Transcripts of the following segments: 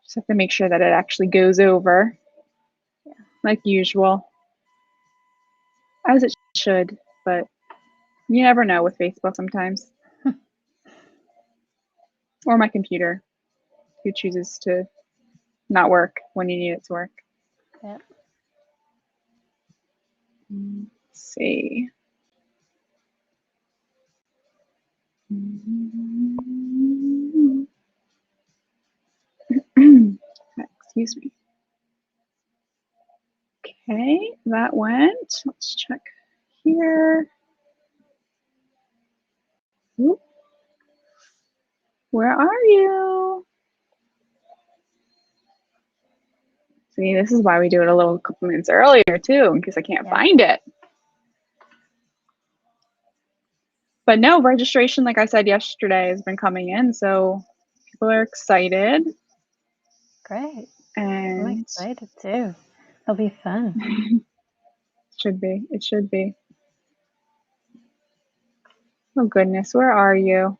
Just have to make sure that it actually goes over, like usual, as it should, but you never know with Facebook sometimes. Or my computer, who chooses to not work when you need it to work. Yep. Let's see. Excuse me. Okay, that went. Let's check here. Oop. Where are you? See, this is why we do it a couple minutes earlier too, in case I can't find it. But no, registration, like I said yesterday, has been coming in, so people are excited. Great. And I'm excited too. It'll be fun. Should be. It should be. Oh goodness, where are you?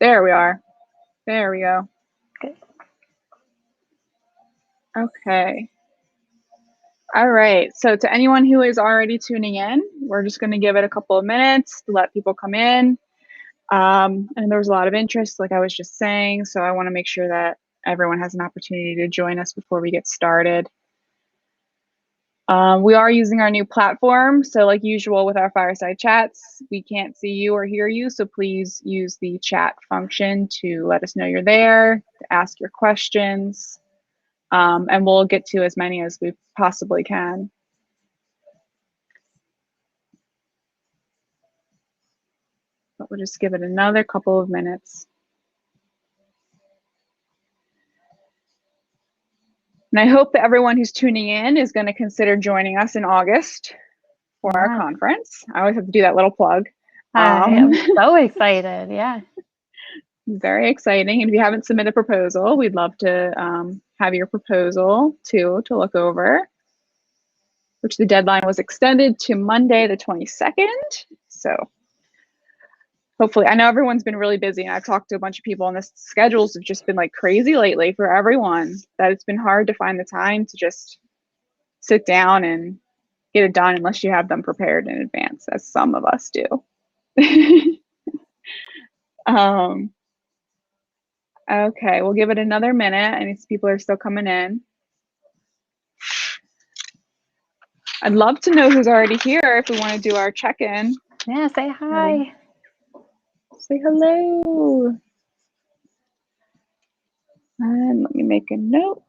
There we are. There we go. Good. Okay. All right. So to anyone who is already tuning in, we're just going to give it a couple of minutes to let people come in. And there was a lot of interest, like I was just saying, so I want to make sure that everyone has an opportunity to join us before we get started. We are using our new platform, so like usual with our fireside chats, we can't see you or hear you, so please use the chat function to let us know you're there, to ask your questions, and we'll get to as many as we possibly can. But we'll just give it another couple of minutes. And I hope that everyone who's tuning in is going to consider joining us in August for our conference. I always have to do that little plug. I am so excited. Yeah. Very exciting. And if you haven't submitted a proposal, we'd love to have your proposal too to look over, which the deadline was extended to Monday the 22nd. So hopefully, I know everyone's been really busy, and I've talked to a bunch of people, and the schedules have just been like crazy lately for everyone, that it's been hard to find the time to just sit down and get it done unless you have them prepared in advance, as some of us do. Okay, we'll give it another minute, and these people are still coming in. I'd love to know who's already here if we want to do our check-in. Yeah, say hi. Say hello. And let me make a note.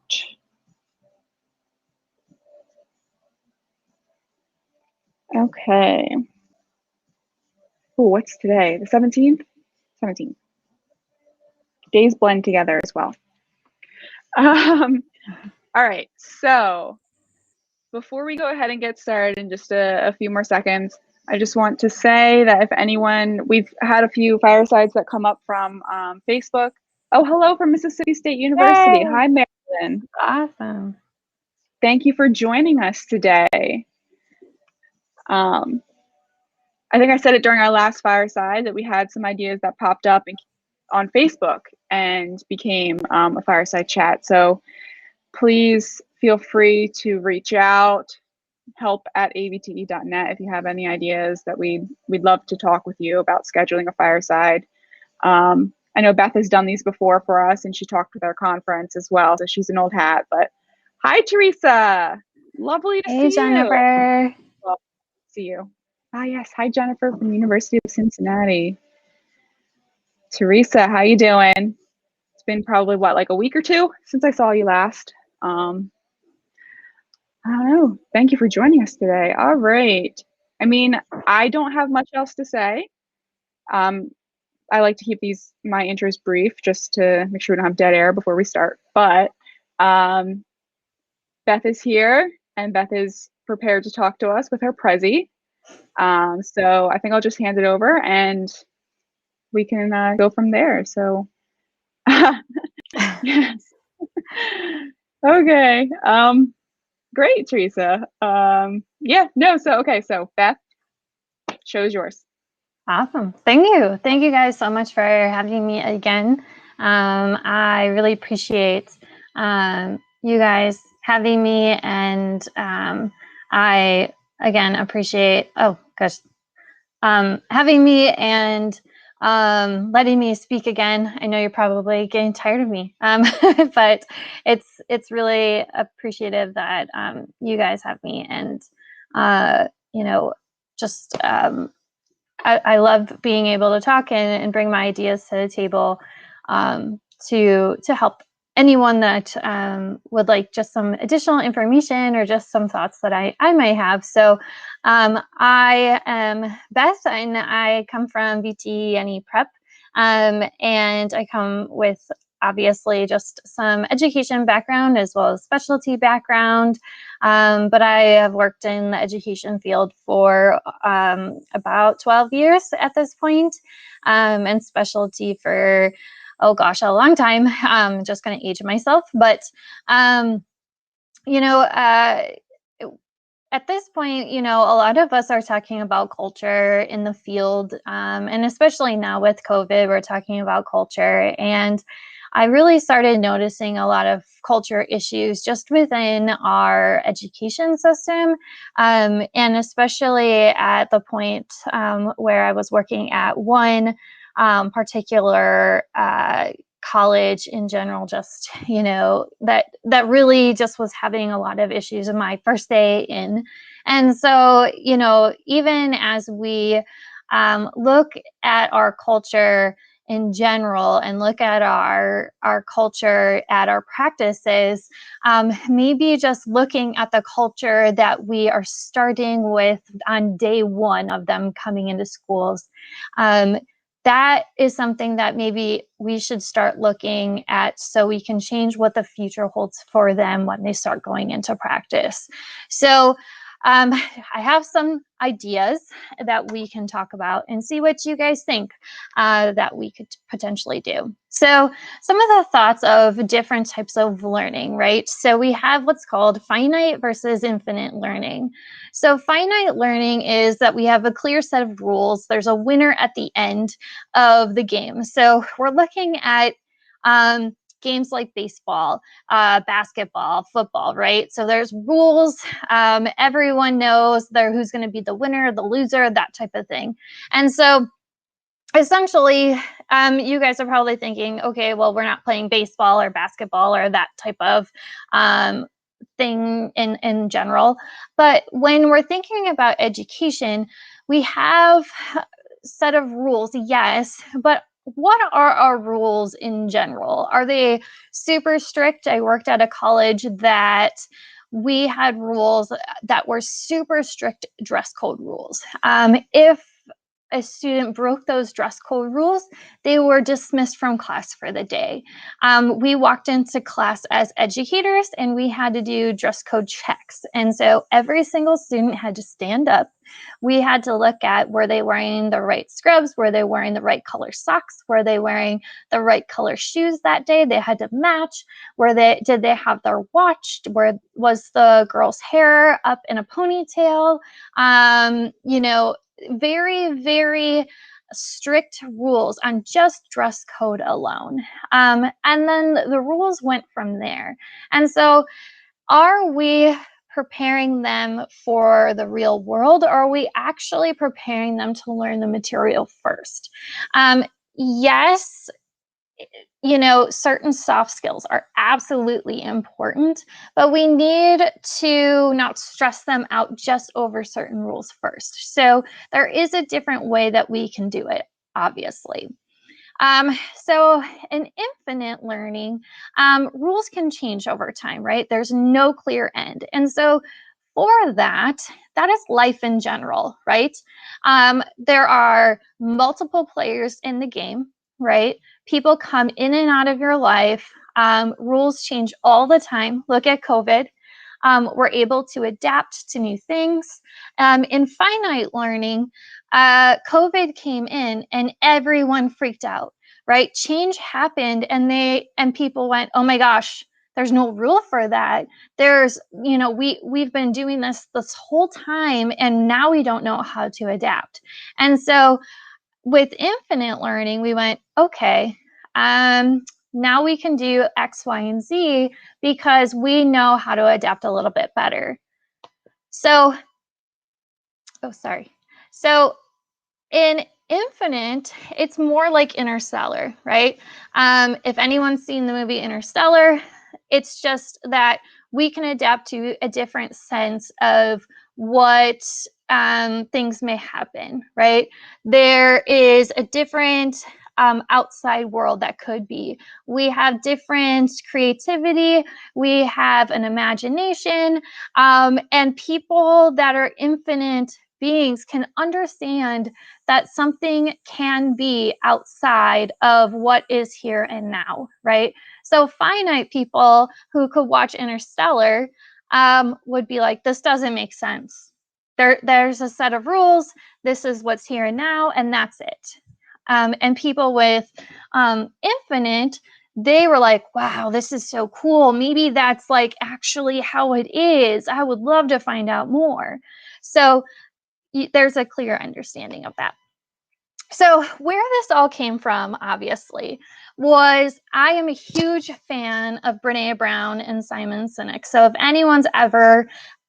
Okay. Oh, what's today? The 17th? 17th. Days blend together as well. All right, so before we go ahead and get started in just a few more seconds, I just want to say that if anyone, we've had a few firesides that come up from Facebook. Oh, hello from Mississippi State University. Yay. Hi, Marilyn. Awesome. Thank you for joining us today. I think I said it during our last fireside that we had some ideas that popped up on Facebook and became a fireside chat. So please feel free to reach out, help@avte.net if you have any ideas that we'd love to talk with you about scheduling a fireside. I know Beth has done these before for us, and she talked with our conference as well, so she's an old hat. But hi, Teresa. Lovely to see you. Hey, Jennifer. Well, see you. Ah, yes. Hi, Jennifer from the University of Cincinnati. Teresa, how you doing? It's been probably, what, like a week or two since I saw you last. I don't know. Thank you for joining us today. All right. I mean, I don't have much else to say. I like to keep my intros brief just to make sure we don't have dead air before we start. But Beth is here, and Beth is prepared to talk to us with her Prezi. So I think I'll just hand it over, and we can go from there. So yes. Okay. Great, Teresa. Yeah, no, so okay, so Beth, show's yours. Awesome. Thank you. Thank you guys so much for having me again. I really appreciate you guys having me, and I again appreciate, oh gosh, having me and letting me speak again. I know you're probably getting tired of me, but it's really appreciative that you guys have me, and you know, just I love being able to talk and bring my ideas to the table, to help anyone that would like just some additional information or just some thoughts that I might have. So I am Beth, and I come from VTNE Prep, and I come with obviously just some education background as well as specialty background. But I have worked in the education field for about 12 years at this point, and specialty for, oh gosh, a long time. Just going to age myself. But, you know, at this point, you know, a lot of us are talking about culture in the field, and especially now with COVID, we're talking about culture. And I really started noticing a lot of culture issues just within our education system, and especially at the point where I was working at one particular college in general, just, you know, that really just was having a lot of issues in my first day in. And so, you know, even as we look at our culture in general and look at our culture at our practices, maybe just looking at the culture that we are starting with on day one of them coming into schools, that is something that maybe we should start looking at, so we can change what the future holds for them when they start going into practice. So I have some ideas that we can talk about and see what you guys think that we could potentially do. So some of the thoughts of different types of learning, right? So we have what's called finite versus infinite learning. So finite learning is that we have a clear set of rules. There's a winner at the end of the game. So we're looking at games like baseball, basketball, football, right? So there's rules. Everyone knows who's going to be the winner, the loser, that type of thing. And so essentially, you guys are probably thinking, okay, well, we're not playing baseball or basketball or that type of thing in general. But when we're thinking about education, we have a set of rules, yes, but what are our rules in general? Are they super strict? I worked at a college that we had rules that were super strict dress code rules. If a student broke those dress code rules, they were dismissed from class for the day. We walked into class as educators and we had to do dress code checks. And so every single student had to stand up. We had to look at, were they wearing the right scrubs? Were they wearing the right color socks? Were they wearing the right color shoes that day? They had to match. Did they have their watch? Was the girl's hair up in a ponytail? You know, very, very strict rules on just dress code alone. And then the rules went from there. And so are we preparing them for the real world, or are we actually preparing them to learn the material first? Yes, you know, certain soft skills are absolutely important, but we need to not stress them out just over certain rules first. So there is a different way that we can do it, obviously. So in infinite learning, rules can change over time, right? There's no clear end. And so for that is life in general, right? There are multiple players in the game, right? People come in and out of your life. Rules change all the time. Look at COVID. We're able to adapt to new things. In finite learning, COVID came in and everyone freaked out, right? Change happened and people went, oh my gosh, there's no rule for that. There's, you know, we've been doing this whole time and now we don't know how to adapt. And so with infinite learning, we went, okay, now we can do X, Y, and Z because we know how to adapt a little bit better. So, So in infinite, it's more like Interstellar, right? If anyone's seen the movie Interstellar, it's just that we can adapt to a different sense of what things may happen, right? There is a different outside world that could be. We have different creativity, we have an imagination, and people that are infinite beings can understand that something can be outside of what is here and now, right? So finite people who could watch Interstellar would be like, this doesn't make sense. There's a set of rules. This is what's here and now, and that's it. And people with infinite, they were like, wow, this is so cool. Maybe that's like actually how it is. I would love to find out more. So there's a clear understanding of that. So where this all came from, obviously, was I am a huge fan of Brené Brown and Simon Sinek. So if anyone's ever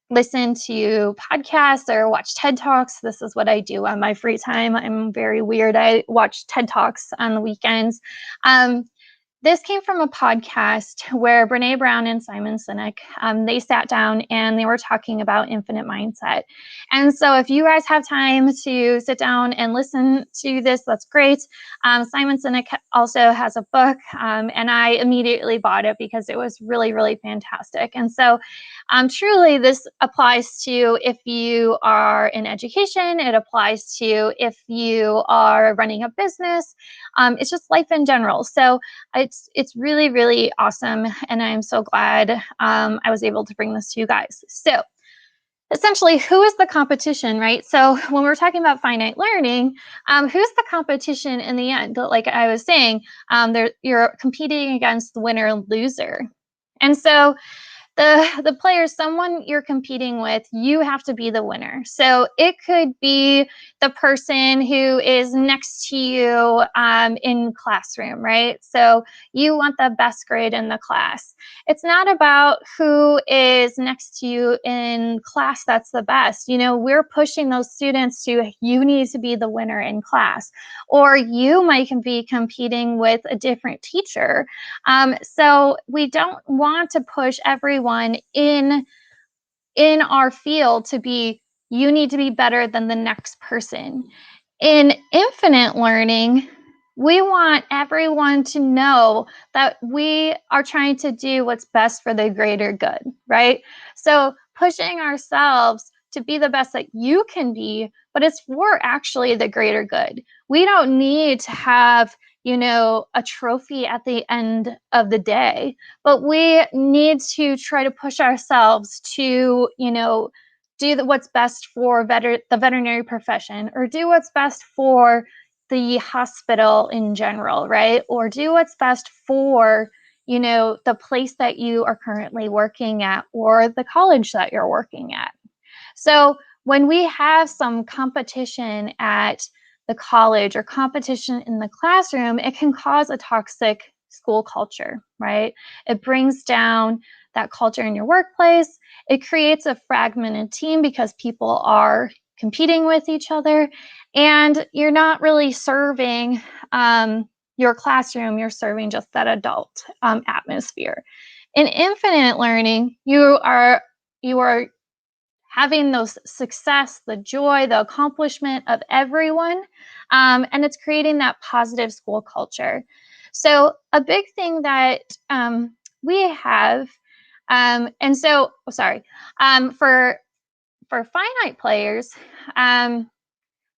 listened to podcasts or watch TED Talks, this is what I do on my free time. I'm very weird. I watch TED Talks on the weekends. This came from a podcast where Brené Brown and Simon Sinek, they sat down and they were talking about infinite mindset. And so if you guys have time to sit down and listen to this, that's great. Simon Sinek also has a book, and I immediately bought it because it was really, really fantastic. And so truly this applies to if you are in education, it applies to if you are running a business, it's just life in general. So it's really, really awesome. And I'm so glad I was able to bring this to you guys. So essentially, who is the competition, right? So when we're talking about finite learning, who's the competition in the end? Like I was saying, you're competing against the winner and loser. And so the players, someone you're competing with, you have to be the winner. So it could be the person who is next to you in classroom, right? So you want the best grade in the class. It's not about who is next to you in class that's the best. You know, we're pushing those students to, you need to be the winner in class. Or you might be competing with a different teacher. So we don't want to push everyone in our field to be, you need to be better than the next person. In infinite learning, we want everyone to know that we are trying to do what's best for the greater good, right? So pushing ourselves to be the best that you can be, but it's for actually the greater good. We don't need to have, you know, a trophy at the end of the day, but we need to try to push ourselves to, you know, do what's best for the veterinary profession, or do what's best for the hospital in general, right? Or do what's best for, you know, the place that you are currently working at, or the college that you're working at. So when we have some competition at the college or competition in the classroom, it can cause a toxic school culture, right? It brings down that culture in your workplace. It creates a fragmented team because people are competing with each other, and you're not really serving your classroom, you're serving just that adult atmosphere. In infinite learning, you are having those success, the joy, the accomplishment of everyone, and it's creating that positive school culture. So a big thing that we have, for finite players,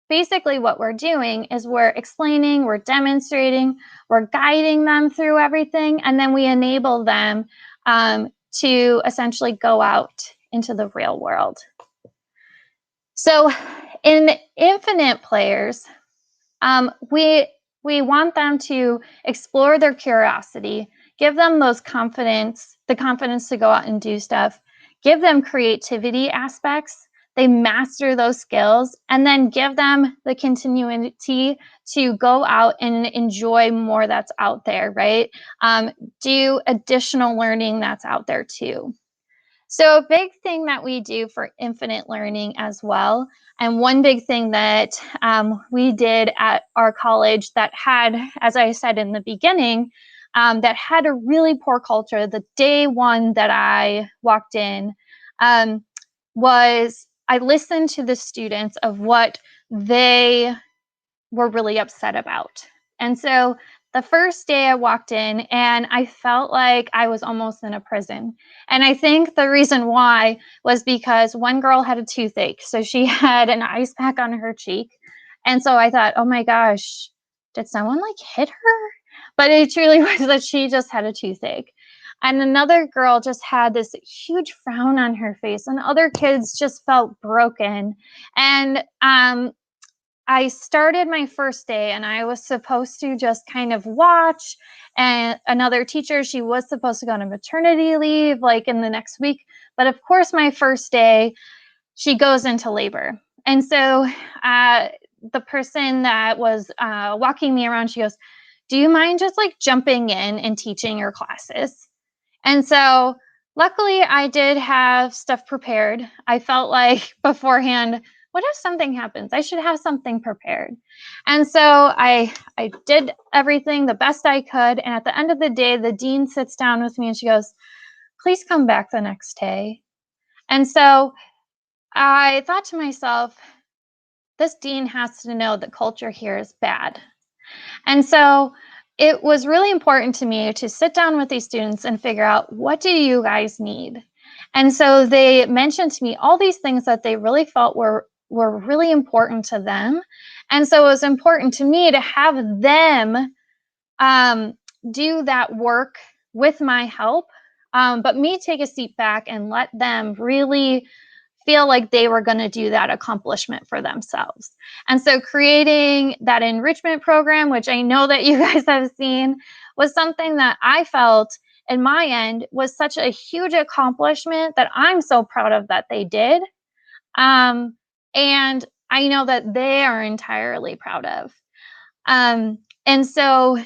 basically what we're doing is we're explaining, we're demonstrating, we're guiding them through everything, and then we enable them to essentially go out into the real world. So in infinite players, we want them to explore their curiosity, give them the confidence to go out and do stuff, give them creativity aspects they master those skills, and then give them the continuity to go out and enjoy more that's out there, right? Do additional learning that's out there too. So, a big thing that we do for infinite learning as well, and one big thing that we did at our college that had, as I said in the beginning, that had a really poor culture the day one that I walked in, was I listened to the students of what they were really upset about. And so the first day I walked in and I felt like I was almost in a prison. And I think the reason why was because one girl had a toothache. So she had an ice pack on her cheek. And so I thought, oh my gosh, did someone like hit her? But it truly was that she just had a toothache. And another girl just had this huge frown on her face, and other kids just felt broken. And I started my first day and I was supposed to just kind of watch. And another teacher, she was supposed to go on maternity leave like in the next week. But of course, my first day, she goes into labor. And so the person that was walking me around, she goes, "Do you mind just like jumping in and teaching your classes?" And so luckily, I did have stuff prepared. I felt like beforehand, what if something happens? I should have something prepared. And so I did everything the best I could. And at the end of the day, the dean sits down with me and she goes, "Please come back the next day." And so I thought to myself, this dean has to know that culture here is bad. And so it was really important to me to sit down with these students and figure out, what do you guys need? And so they mentioned to me all these things that they really felt were really important to them. And so it was important to me to have them do that work with my help, but me take a seat back and let them really feel like they were going to do that accomplishment for themselves. And so creating that enrichment program, which I know that you guys have seen, was something that I felt in my end was such a huge accomplishment that I'm so proud of that they did. And I know that they are entirely proud of. And so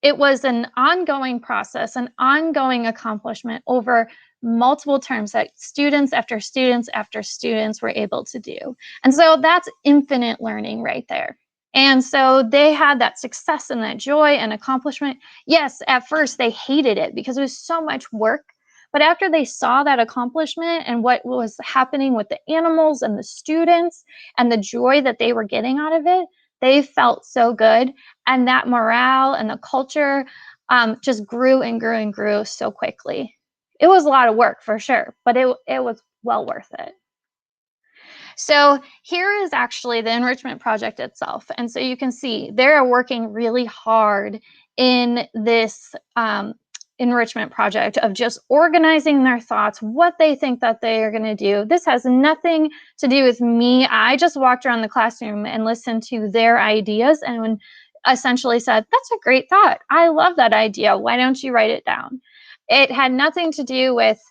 it was an ongoing process, an ongoing accomplishment over multiple terms that students after students after students were able to do. And so that's infinite learning right there. And so they had that success and that joy and accomplishment. Yes, at first they hated it because it was so much work. But after they saw that accomplishment and what was happening with the animals and the students and the joy that they were getting out of it, they felt so good. And that morale and the culture just grew and grew and grew so quickly. It was a lot of work for sure, but it was well worth it. So here is actually the enrichment project itself. And so you can see they're working really hard in this enrichment project of just organizing their thoughts, what they think that they are going to do. This has nothing to do with me. I just walked around the classroom and listened to their ideas and essentially said, "That's a great thought. I love that idea. Why don't you write it down?" It had nothing to do with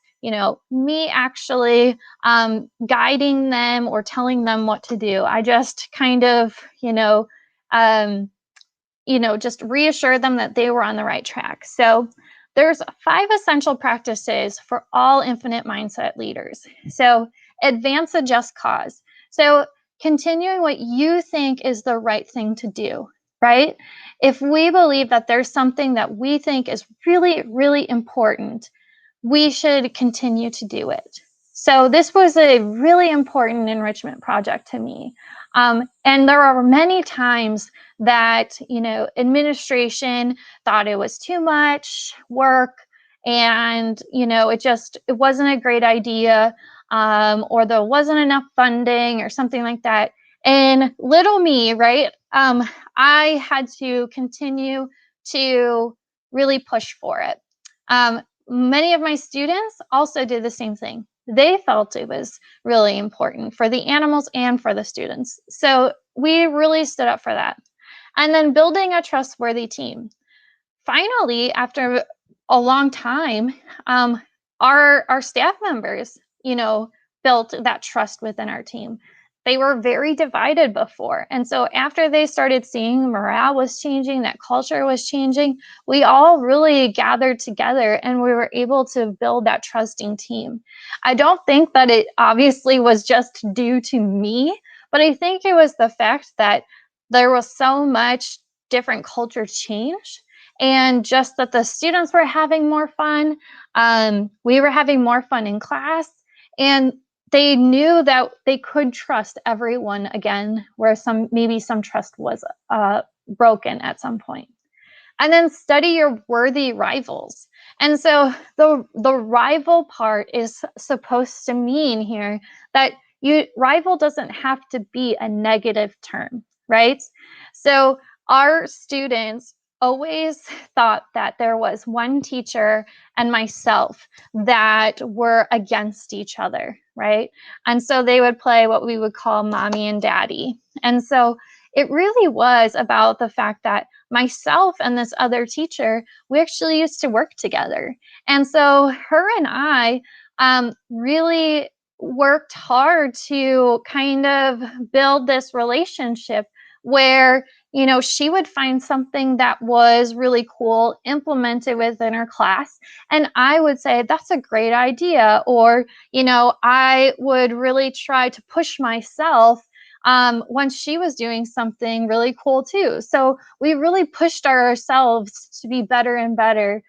me actually guiding them or telling them what to do. I just kind of, just reassured them that they were on the right track. So there's 5 essential practices for all infinite mindset leaders. So advance a just cause. So continuing what you think is the right thing to do, right? If we believe that there's something that we think is really, really important, we should continue to do it. So this was a really important enrichment project to me. And there are many times that, administration thought it was too much work and, it wasn't a great idea, or there wasn't enough funding or something like that. And little me, right? I had to continue to really push for it. Many of my students also did the same thing. They felt it was really important for the animals and for the students. So we really stood up for that. And then building a trustworthy team. Finally, after a long time, our staff members, built that trust within our team. They were very divided before. And so after they started seeing morale was changing, that culture was changing, we all really gathered together and we were able to build that trusting team. I don't think that it obviously was just due to me, but I think it was the fact that there was so much different culture change, and just that the students were having more fun. We were having more fun in class, and they knew that they could trust everyone again, where maybe some trust was broken at some point. And then study your worthy rivals. And so the rival part is supposed to mean here that rival doesn't have to be a negative term, right? So our students always thought that there was one teacher and myself that were against each other, right? And so they would play what we would call mommy and daddy. And so it really was about the fact that myself and this other teacher, we actually used to work together. And so her and I really worked hard to kind of build this relationship where, you know, she would find something that was really cool, implement it within her class, and I would say, that's a great idea. Or, you know, I would really try to push myself when she was doing something really cool too. So we really pushed ourselves to be better and better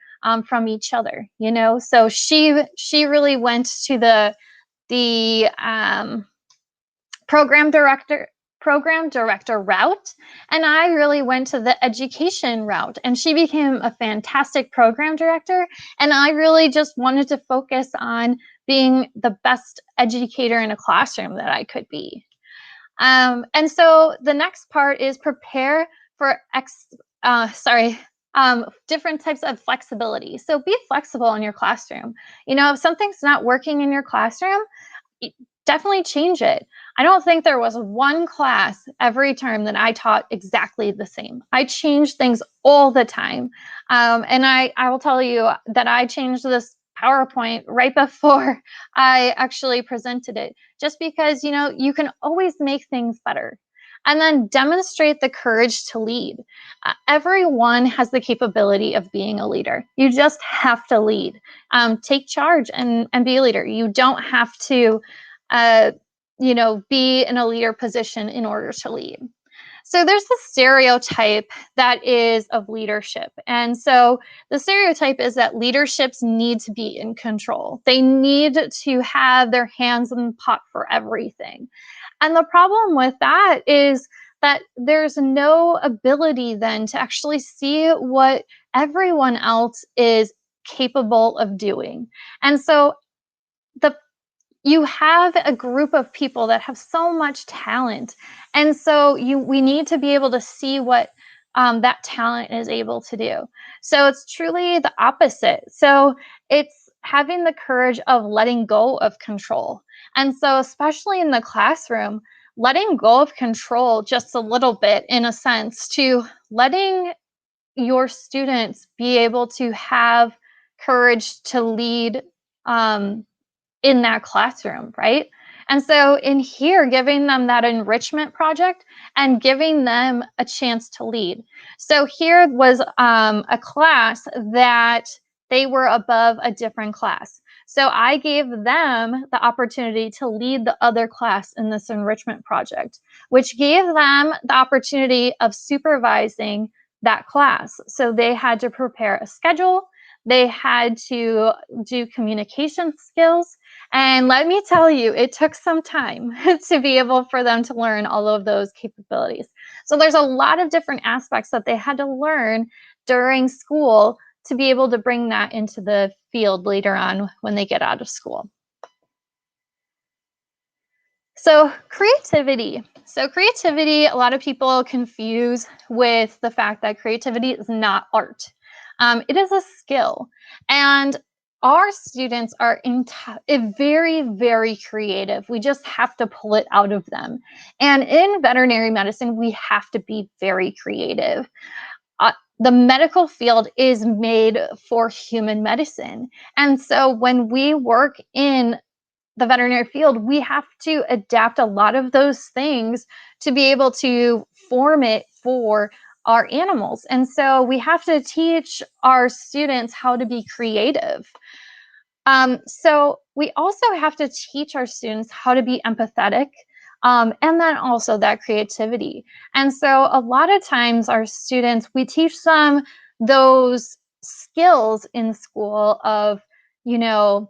from each other, you know. So she really went to the program director route, and I really went to the education route, and she became a fantastic program director, and I really just wanted to focus on being the best educator in a classroom that I could be. And so the next part is prepare for different types of flexibility. So be flexible in your classroom. You know, if something's not working in your classroom, definitely change it. I don't think there was one class every term that I taught exactly the same. I changed things all the time. And I will tell you that I changed this PowerPoint right before I actually presented it, just because, you know, you can always make things better. And then demonstrate the courage to lead. Everyone has the capability of being a leader. You just have to lead. Take charge and be a leader. You don't have to you know, be in a leader position in order to lead. So there's the stereotype that is of leadership. And so the stereotype is that leaderships need to be in control. They need to have their hands in the pot for everything. And the problem with that is that there's no ability then to actually see what everyone else is capable of doing. And so you have a group of people that have so much talent, and so we need to be able to see what that talent is able to do. So it's truly the opposite. So it's having the courage of letting go of control. And so especially in the classroom, letting go of control just a little bit, in a sense, to letting your students be able to have courage to lead in that classroom, right? And so in here, giving them that enrichment project and giving them a chance to lead. So here was a class that they were above a different class. So I gave them the opportunity to lead the other class in this enrichment project, which gave them the opportunity of supervising that class. So they had to prepare a schedule, they had to do communication skills, and let me tell you, it took some time to be able for them to learn all of those capabilities. So there's a lot of different aspects that they had to learn during school to be able to bring that into the field later on when they get out of school. So creativity. So creativity, a lot of people confuse with the fact that creativity is not art. It is a skill. And our students are very, very creative. We just have to pull it out of them. And in veterinary medicine, we have to be very creative. The medical field is made for human medicine. And so when we work in the veterinary field, we have to adapt a lot of those things to be able to form it for our animals. And so we have to teach our students how to be creative. So we also have to teach our students how to be empathetic, and then also that creativity. And so a lot of times our students, we teach them those skills in school of, you know,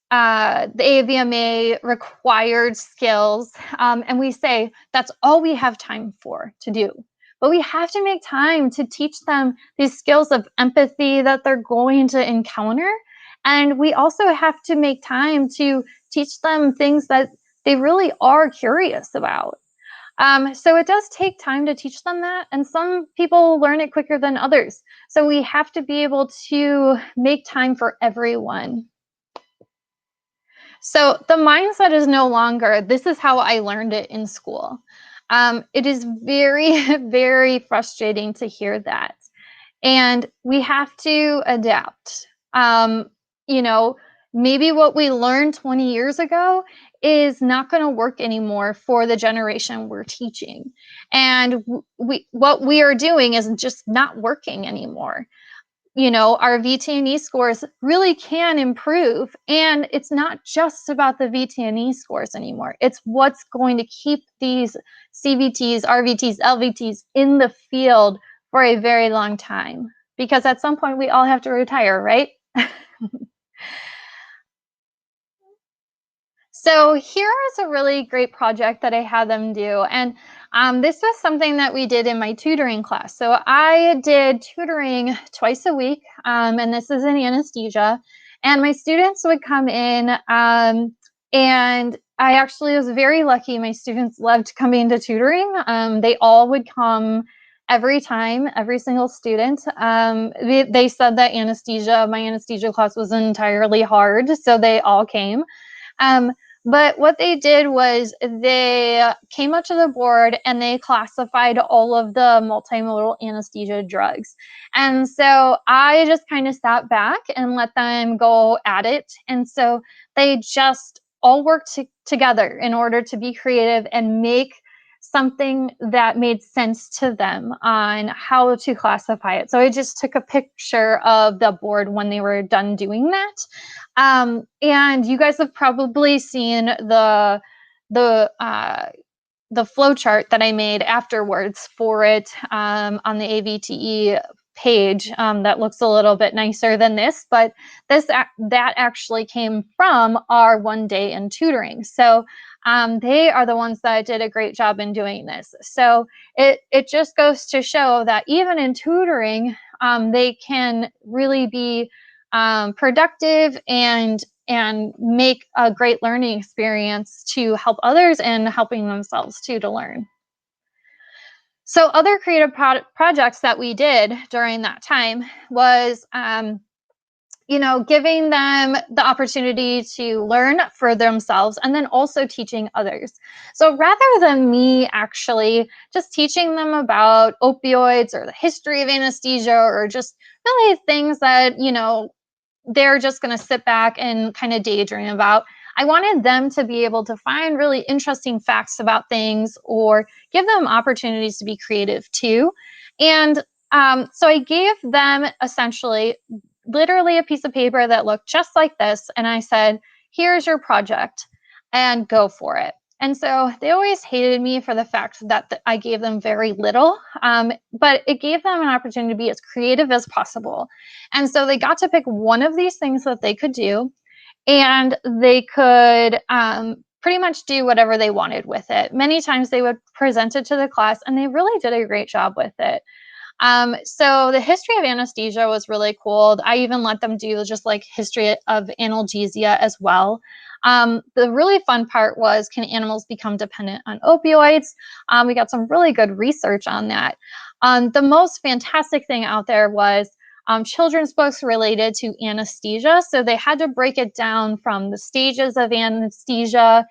the AVMA required skills, and we say that's all we have time to do. But we have to make time to teach them these skills of empathy that they're going to encounter. And we also have to make time to teach them things that they really are curious about. So it does take time to teach them that, and some people learn it quicker than others. So we have to be able to make time for everyone. So the mindset is no longer, this is how I learned it in school. It is very, very frustrating to hear that. And we have to adapt. You know, maybe what we learned 20 years ago is not going to work anymore for the generation we're teaching. And what we are doing is just not working anymore. You know, our VTNE scores really can improve. And it's not just about the VTNE scores anymore. It's what's going to keep these CVTs, RVTs, LVTs in the field for a very long time. Because at some point we all have to retire, right? So here is a really great project that I had them do. And this was something that we did in my tutoring class. So I did tutoring twice a week, and this is in anesthesia. And my students would come in, and I actually was very lucky. My students loved coming to tutoring. They all would come every time, every single student. They said that my anesthesia class was entirely hard, so they all came. But what they did was they came up to the board and they classified all of the multimodal anesthesia drugs. And so I just kind of sat back and let them go at it. And so they just all worked together in order to be creative and make something that made sense to them on how to classify it. So I just took a picture of the board when they were done doing that. And you guys have probably seen the flow chart that I made afterwards for it on the AVTE page that looks a little bit nicer than this, but that actually came from our one day in tutoring. So they are the ones that did a great job in doing this. So it just goes to show that even in tutoring, they can really be productive and make a great learning experience to help others and helping themselves too to learn. So other creative projects that we did during that time was, giving them the opportunity to learn for themselves and then also teaching others. So rather than me actually just teaching them about opioids or the history of anesthesia or just really things that, they're just going to sit back and kind of daydream about, I wanted them to be able to find really interesting facts about things or give them opportunities to be creative too. And so I gave them essentially literally a piece of paper that looked just like this. And I said, here's your project and go for it. And so they always hated me for the fact that I gave them very little, but it gave them an opportunity to be as creative as possible. And so they got to pick one of these things that they could do, and they could pretty much do whatever they wanted with it. Many times they would present it to the class, and they really did a great job with it. So the history of anesthesia was really cool. I even let them do just like history of analgesia as well. The really fun part was, can animals become dependent on opioids? We got some really good research on that. The most fantastic thing out there was children's books related to anesthesia. So they had to break it down from the stages of anesthesia,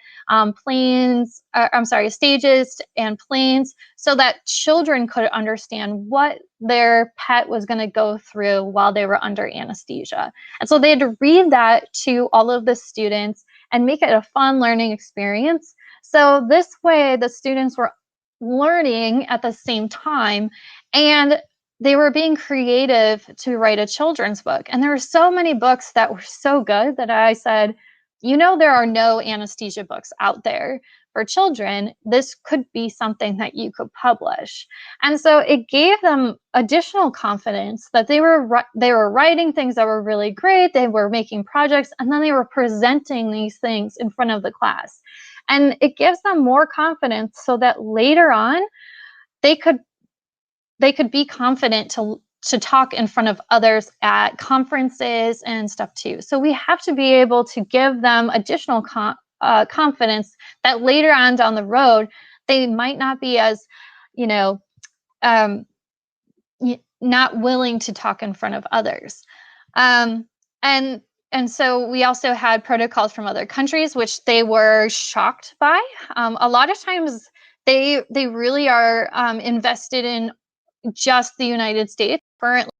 stages and planes, so that children could understand what their pet was going to go through while they were under anesthesia. And so they had to read that to all of the students and make it a fun learning experience. So this way the students were learning at the same time, and they were being creative to write a children's book. And there were so many books that were so good that I said, you know, there are no anesthesia books out there for children. This could be something that you could publish. And so it gave them additional confidence that they were writing things that were really great. They were making projects, and then they were presenting these things in front of the class. And it gives them more confidence so that later on they could be confident to talk in front of others at conferences and stuff too. So we have to be able to give them additional confidence that later on down the road, they might not be as, you know, not willing to talk in front of others. And so we also had protocols from other countries, which they were shocked by. A lot of times they really are invested in just the United States. Currently,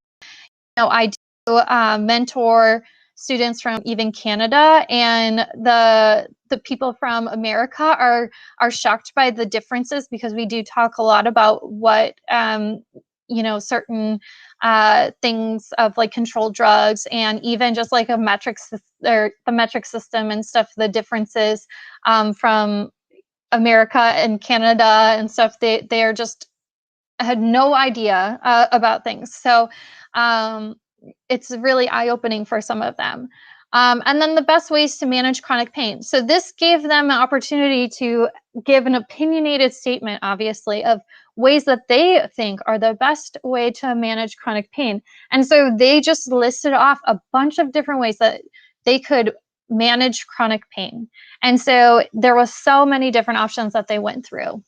you know, I do mentor students from even Canada, and the people from America are shocked by the differences, because we do talk a lot about what you know, certain things of like controlled drugs, and even just like a the metric system and stuff, the differences from America and Canada and stuff. They are just had no idea about things. So it's really eye-opening for some of them. And then the best ways to manage chronic pain. So this gave them an opportunity to give an opinionated statement, obviously, of ways that they think are the best way to manage chronic pain. And so they just listed off a bunch of different ways that they could manage chronic pain. And so there was so many different options that they went through.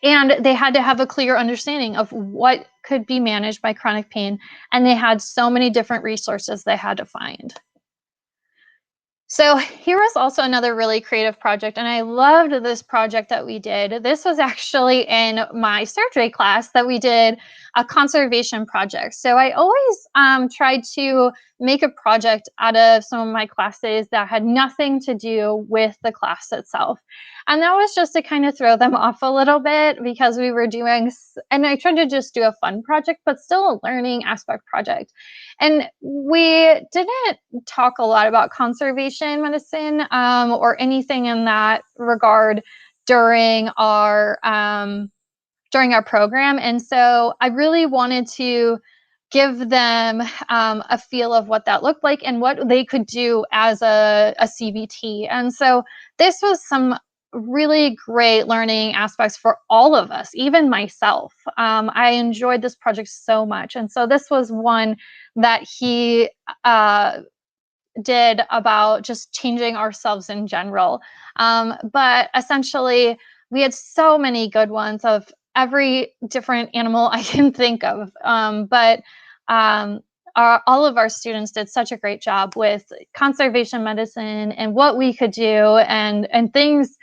And they had to have a clear understanding of what could be managed by chronic pain. And they had so many different resources they had to find. So here was also another really creative project, and I loved this project that we did. This was actually in my surgery class that we did a conservation project. So I always tried to make a project out of some of my classes that had nothing to do with the class itself. And that was just to kind of throw them off a little bit, because we were doing, and I tried to just do a fun project, but still a learning aspect project. And we didn't talk a lot about conservation medicine or anything in that regard during our program. And so I really wanted to give them a feel of what that looked like and what they could do as a CVT. And so this was some really great learning aspects for all of us, even myself. I enjoyed this project so much. And so this was one that he did about just changing ourselves in general. But essentially, we had so many good ones of every different animal I can think of. All of our students did such a great job with conservation medicine and what we could do, and things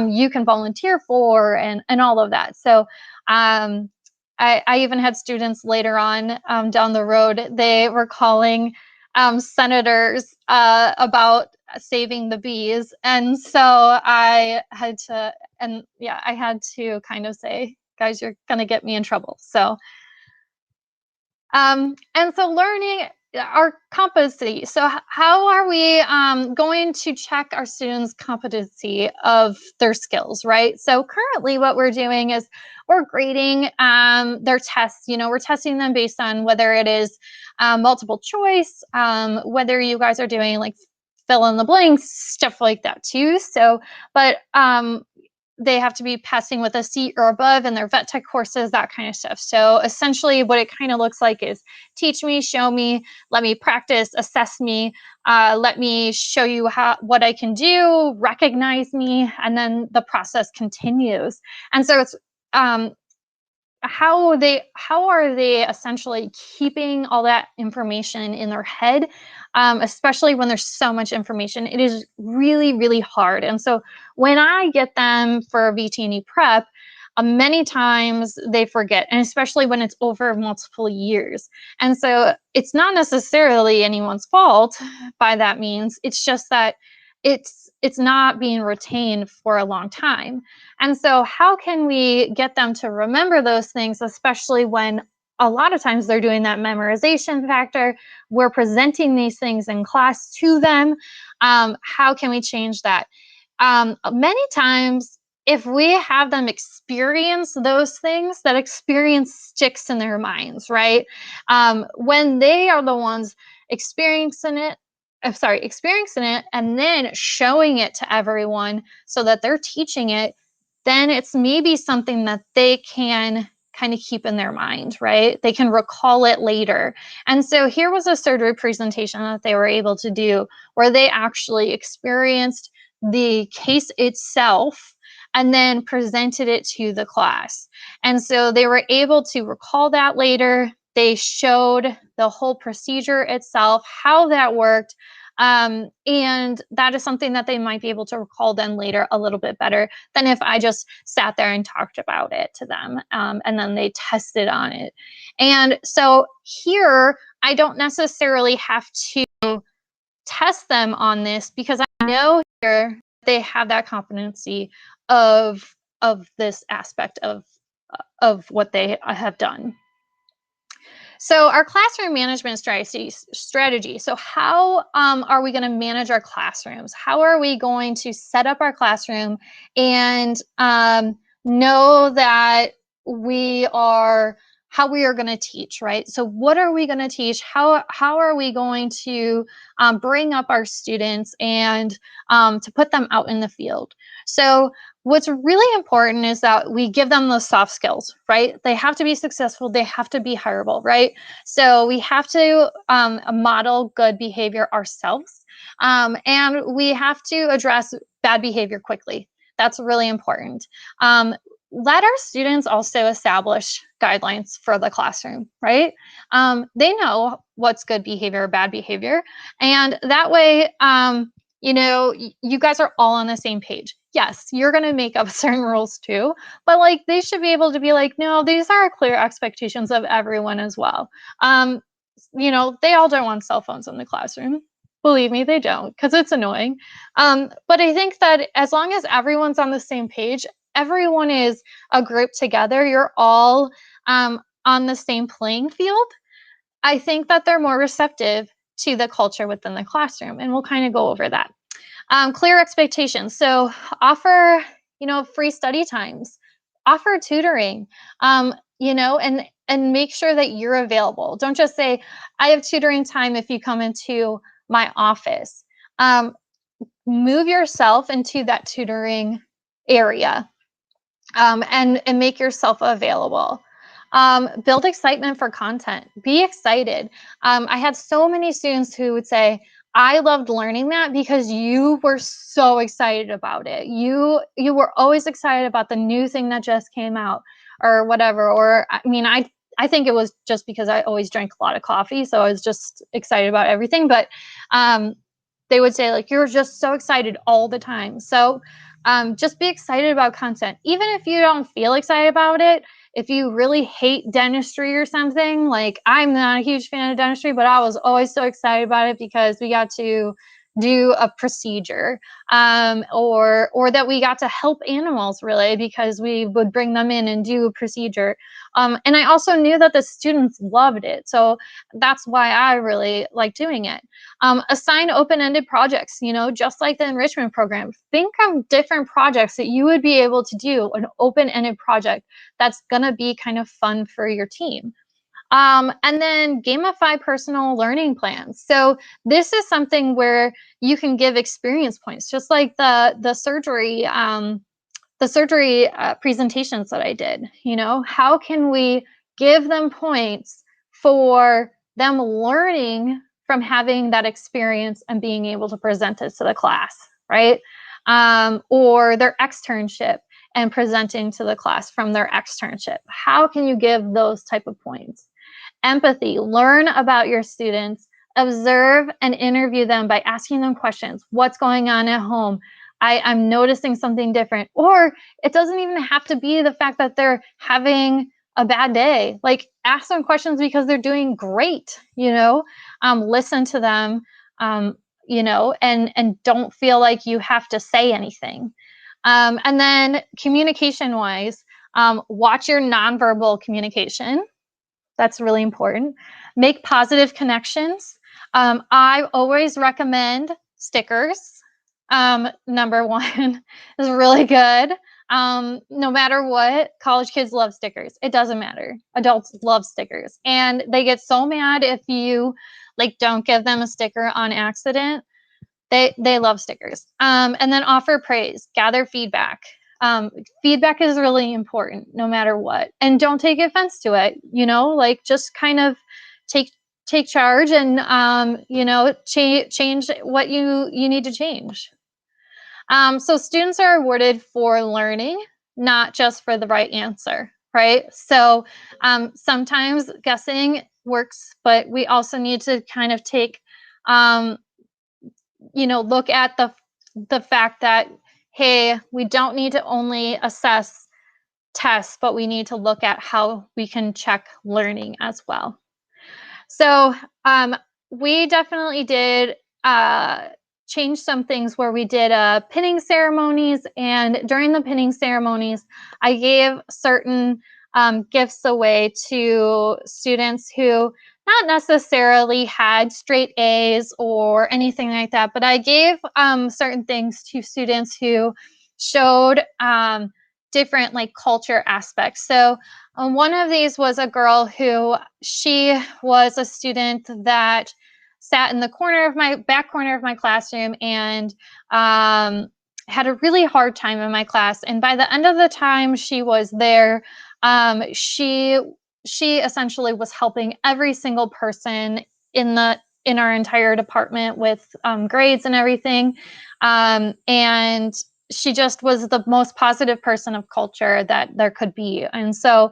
you can volunteer for, and all of that. So I even had students later on down the road, they were calling senators about saving the bees. And so I had to, I had to kind of say, guys, you're going to get me in trouble. So and so learning our competency. So how are we going to check our students' competency of their skills, right? So currently what we're doing is we're grading their tests. You know, we're testing them based on whether it is multiple choice, whether you guys are doing like fill in the blanks, stuff like that too. So, but they have to be passing with a C or above in their vet tech courses, that kind of stuff. So essentially what it kind of looks like is teach me, show me, let me practice, assess me, let me show you what I can do, recognize me, and then the process continues. And so it's how are they essentially keeping all that information in their head, especially when there's so much information. It is really, really hard. And so when I get them for VTNE Prep, many times they forget, and especially when it's over multiple years. And so it's not necessarily anyone's fault by that means. It's just that it's not being retained for a long time. And so how can we get them to remember those things, especially when a lot of times they're doing that memorization factor, we're presenting these things in class to them. How can we change that? Many times, if we have them experience those things, that experience sticks in their minds, right? When they are the ones experiencing it, experiencing it and then showing it to everyone so that they're teaching it, then it's maybe something that they can kind of keep in their mind, right? They can recall it later. And so here was a surgery presentation that they were able to do where they actually experienced the case itself and then presented it to the class. And so they were able to recall that later. They showed the whole procedure itself, how that worked. And that is something that they might be able to recall then later a little bit better than if I just sat there and talked about it to them, and then they tested on it. And so here, I don't necessarily have to test them on this because I know here they have that competency of this aspect of what they have done. So our classroom management strategy. So how are we going to manage our classrooms? How are we going to set up our classroom and know that how we are going to teach, right? So what are we going to teach? How are we going to bring up our students and to put them out in the field? So what's really important is that we give them those soft skills, right? They have to be successful. They have to be hireable, right? So we have to model good behavior ourselves. And we have to address bad behavior quickly. That's really important. Let our students also establish guidelines for the classroom, right? They know what's good behavior or bad behavior. And that way, you guys are all on the same page. Yes, you're going to make up certain rules too, but like they should be able to be like, no, these are clear expectations of everyone as well. They all don't want cell phones in the classroom. Believe me, they don't, because it's annoying. But I think that as long as everyone's on the same page, everyone is a group together, you're all on the same playing field, I think that they're more receptive to the culture within the classroom. And we'll kind of go over that. Clear expectations. So offer, free study times, offer tutoring, and make sure that you're available. Don't just say, I have tutoring time if you come into my office. Move yourself into that tutoring area, and make yourself available. Build excitement for content. Be excited. I had so many students who would say, I loved learning that because you were so excited about it. You were always excited about the new thing that just came out or whatever. Or I think it was just because I always drank a lot of coffee, so I was just excited about everything. But they would say, like, you're just so excited all the time. So just be excited about content. Even if you don't feel excited about it, if you really hate dentistry or something, like I'm not a huge fan of dentistry, but I was always so excited about it because we got to do a procedure, or that we got to help animals, really, because we would bring them in and do a procedure. And I also knew that the students loved it. So that's why I really like doing it. Assign open-ended projects, just like the enrichment program. Think of different projects that you would be able to do, an open-ended project that's going to be kind of fun for your team. And then gamify personal learning plans. So this is something where you can give experience points, just like the surgery presentations that I did. How can we give them points for them learning from having that experience and being able to present it to the class, right? Or their externship and presenting to the class from their externship. How can you give those type of points? Empathy. Learn about your students. Observe and interview them by asking them questions. What's going on at home? I'm noticing something different. Or it doesn't even have to be the fact that they're having a bad day. Like, ask them questions because they're doing great, listen to them, and don't feel like you have to say anything. And then communication wise, watch your nonverbal communication. That's really important. Make positive connections. I always recommend stickers. Number one is really good. No matter what, college kids love stickers. It doesn't matter. Adults love stickers. And they get so mad if you don't give them a sticker on accident. They love stickers. And then offer praise, gather feedback. Feedback is really important no matter what. And don't take offense to it, just kind of take charge and, change what you need to change. So students are awarded for learning, not just for the right answer, right? So sometimes guessing works, but we also need to kind of take, look at the fact that, hey, we don't need to only assess tests, but we need to look at how we can check learning as well. So we definitely did change some things where we did pinning ceremonies, and during the pinning ceremonies, I gave certain gifts away to students who not necessarily had straight A's or anything like that, but I gave certain things to students who showed different culture aspects. So one of these was a girl who, she was a student that sat in the back corner of my classroom and had a really hard time in my class. And by the end of the time she was there, she essentially was helping every single person in our entire department with grades and everything. And she just was the most positive person of culture that there could be. And so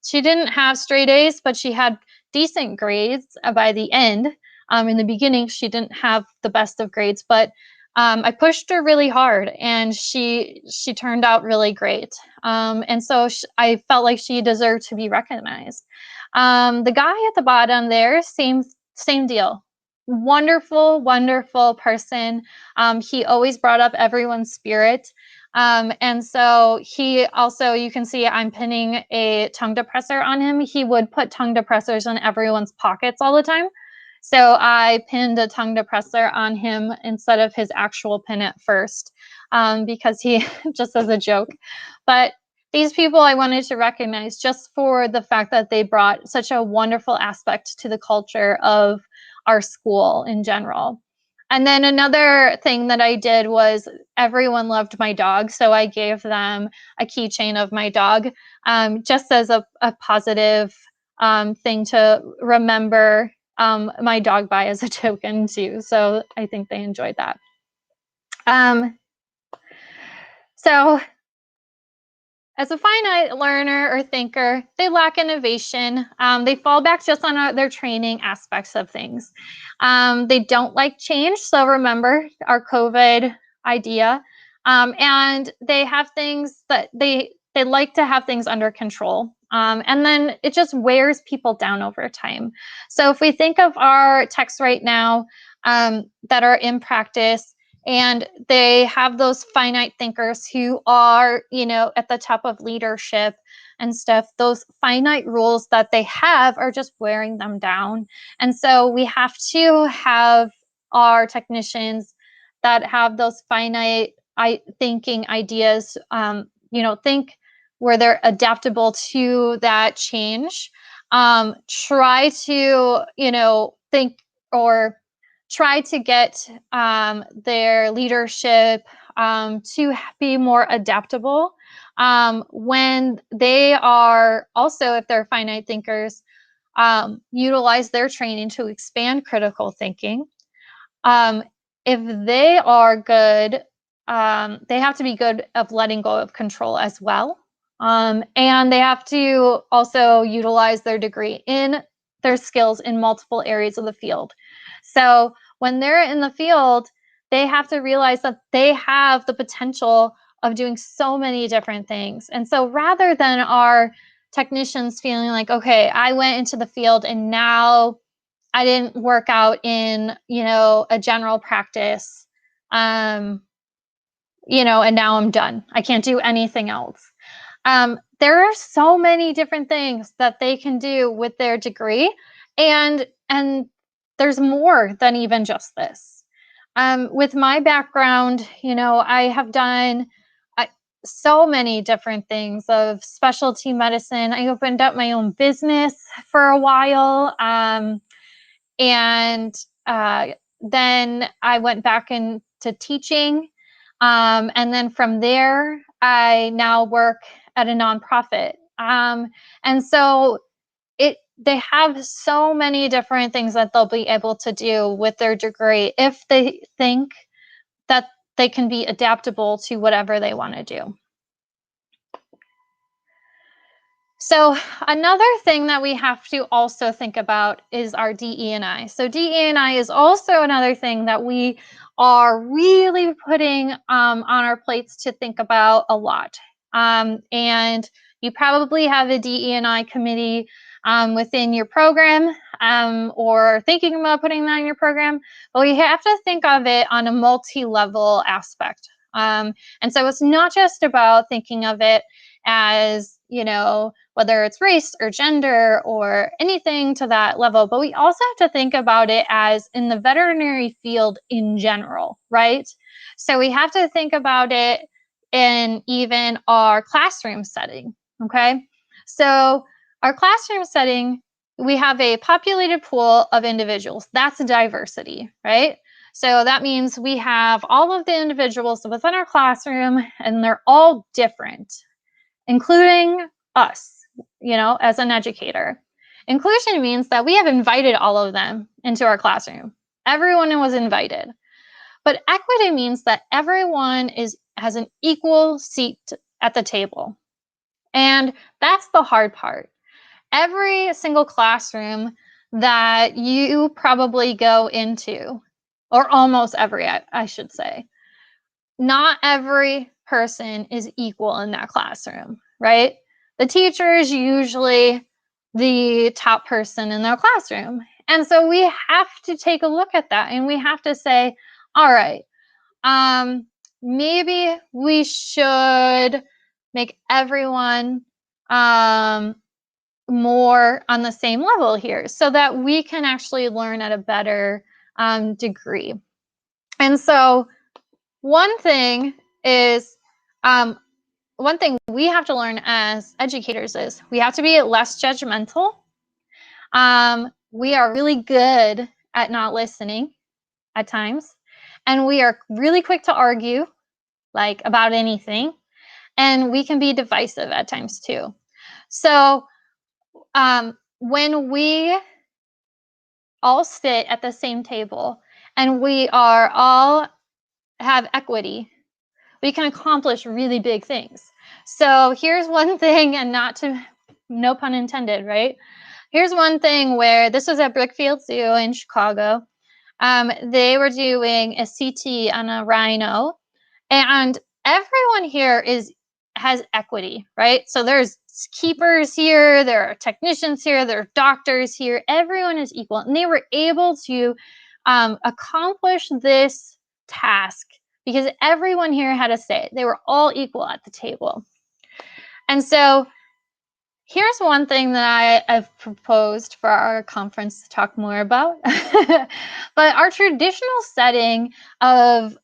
she didn't have straight A's, but she had decent grades by the end. In the beginning, she didn't have the best of grades, but I pushed her really hard, and she turned out really great. And so I felt like she deserved to be recognized. The guy at the bottom there, same deal. Wonderful, wonderful person. He always brought up everyone's spirit. And so he also, you can see I'm pinning a tongue depressor on him. He would put tongue depressors in everyone's pockets all the time. So I pinned a tongue depressor on him instead of his actual pin at first, because he, just as a joke. But these people I wanted to recognize just for the fact that they brought such a wonderful aspect to the culture of our school in general. And then another thing that I did was everyone loved my dog. So I gave them a keychain of my dog, just as a positive thing to remember my dog by as a token too. So I think they enjoyed that. So as a finite learner or thinker, they lack innovation. They fall back just on their training aspects of things. They don't like change. So remember our COVID idea. And they have things that they like to have things under control. And then it just wears people down over time. So if we think of our texts right now that are in practice, and they have those finite thinkers who are, at the top of leadership and stuff, those finite rules that they have are just wearing them down. And so we have to have our technicians that have those finite thinking ideas, think where they're adaptable to that change. Try to, think or try to get their leadership to be more adaptable when they are also, if they're finite thinkers, utilize their training to expand critical thinking. If they are good, they have to be good of letting go of control as well. And they have to also utilize their degree in their skills in multiple areas of the field. So when they're in the field, they have to realize that they have the potential of doing so many different things. And so rather than our technicians feeling like, okay, I went into the field and now I didn't work out in, a general practice, and now I'm done. I can't do anything else. There are so many different things that they can do with their degree, and there's more than even just this. With my background, I have done so many different things of specialty medicine. I opened up my own business for a while, and then I went back into teaching, and then from there, I now work at a nonprofit. And so they have so many different things that they'll be able to do with their degree if they think that they can be adaptable to whatever they want to do. So another thing that we have to also think about is our DE&I. So DE&I is also another thing that we are really putting on our plates to think about a lot. And you probably have a DE&I committee within your program, or thinking about putting that in your program, but we have to think of it on a multi-level aspect. And so it's not just about thinking of it as, whether it's race or gender or anything to that level, but we also have to think about it as in the veterinary field in general, right? So we have to think about it in even our classroom setting, okay? So our classroom setting, we have a populated pool of individuals. That's diversity, right? So that means we have all of the individuals within our classroom, and they're all different, including us, as an educator. Inclusion means that we have invited all of them into our classroom. Everyone was invited. But equity means that everyone has an equal seat at the table. And that's the hard part. Every single classroom that you probably go into, or almost every, I should say, not every person is equal in that classroom, right? The teacher is usually the top person in their classroom. And so we have to take a look at that, and we have to say, all right, maybe we should make everyone more on the same level here so that we can actually learn at a better degree. And so one thing we have to learn as educators is we have to be less judgmental. We are really good at not listening at times, and we are really quick to argue, like about anything, and we can be divisive at times too. So when we all sit at the same table and we are all have equity, we can accomplish really big things. So here's one thing, and no pun intended, right? Here's one thing where this was at Brookfield Zoo in Chicago. They were doing a CT on a rhino, and everyone here has equity, right? So there's keepers here, there are technicians here, there are doctors here. Everyone is equal, and they were able to accomplish this task because everyone here had a say. They were all equal at the table. And so here's one thing that I've proposed for our conference to talk more about. But our traditional setting of